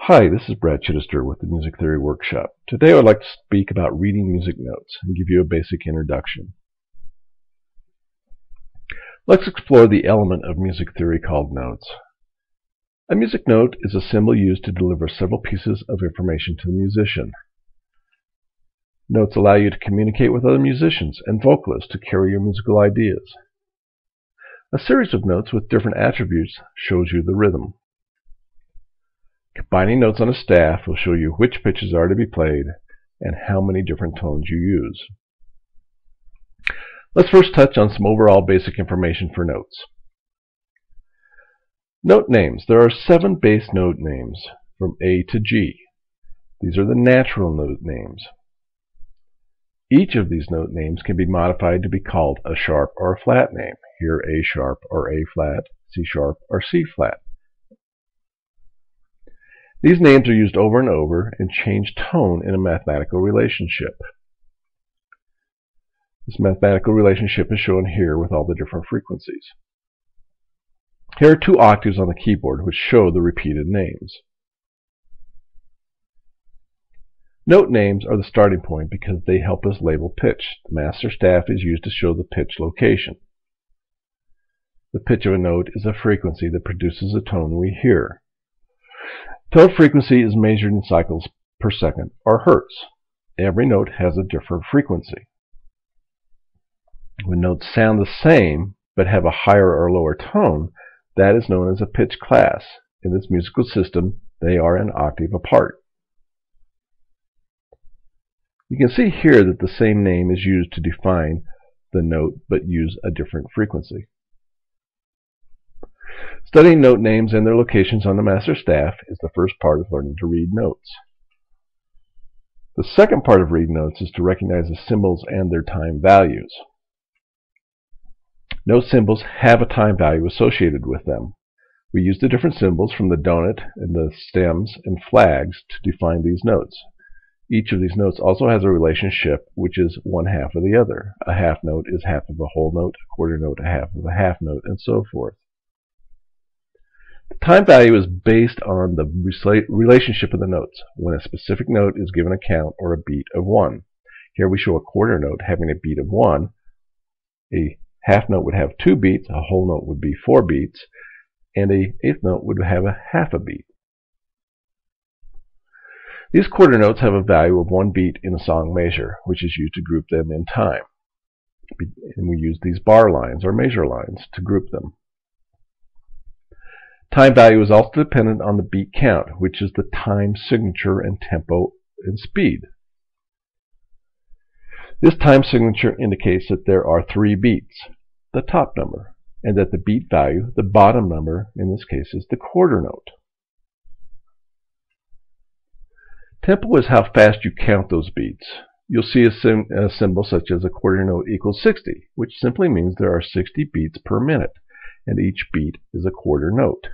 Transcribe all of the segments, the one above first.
Hi, this is Brad Chittister with the Music Theory Workshop. Today I would like to speak about reading music notes and give you a basic introduction. Let's explore the element of music theory called notes. A music note is a symbol used to deliver several pieces of information to the musician. Notes allow you to communicate with other musicians and vocalists to carry your musical ideas. A series of notes with different attributes shows you the rhythm. Combining notes on a staff will show you which pitches are to be played and how many different tones you use. Let's first touch on some overall basic information for notes. Note names. There are 7 bass note names from A to G. These are the natural note names. Each of these note names can be modified to be called a sharp or a flat name. Here A sharp or A flat, C sharp or C flat. These names are used over and over and change tone in a mathematical relationship. This mathematical relationship is shown here with all the different frequencies. Here are 2 octaves on the keyboard which show the repeated names. Note names are the starting point because they help us label pitch. The master staff is used to show the pitch location. The pitch of a note is a frequency that produces a tone we hear. Tone frequency is measured in cycles per second, or hertz. Every note has a different frequency. When notes sound the same but have a higher or lower tone, that is known as a pitch class. In this musical system, they are an octave apart. You can see here that the same name is used to define the note but use a different frequency. Studying note names and their locations on the master staff is the first part of learning to read notes. The second part of reading notes is to recognize the symbols and their time values. Note symbols have a time value associated with them. We use the different symbols from the donut and the stems and flags to define these notes. Each of these notes also has a relationship which is one half of the other. A half note is half of a whole note, a quarter note, a half of a half note, and so forth. The time value is based on the relationship of the notes. When a specific note is given a count or a beat of 1. Here we show a quarter note having a beat of 1. A half note would have 2 beats, a whole note would be 4 beats, and a eighth note would have a half a beat. These quarter notes have a value of 1 beat in a song measure, which is used to group them in time. And we use these bar lines or measure lines to group them. Time value is also dependent on the beat count, which is the time signature and tempo and speed. This time signature indicates that there are 3 beats, the top number, and that the beat value, the bottom number, in this case, is the quarter note. Tempo is how fast you count those beats. You'll see a symbol such as a quarter note equals 60, which simply means there are 60 beats per minute, and each beat is a quarter note.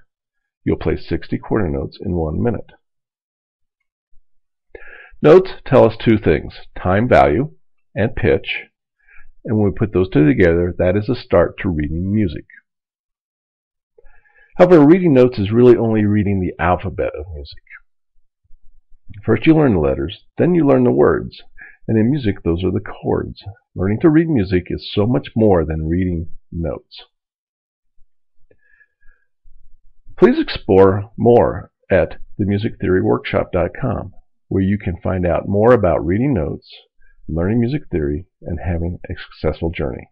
You'll play 60 quarter notes in 1 minute. Notes tell us 2 things, time value and pitch, and when we put those 2 together, that is a start to reading music. However, reading notes is really only reading the alphabet of music. First you learn the letters, then you learn the words, and in music those are the chords. Learning to read music is so much more than reading notes. Please explore more at themusictheoryworkshop.com, where you can find out more about reading notes, learning music theory, and having a successful journey.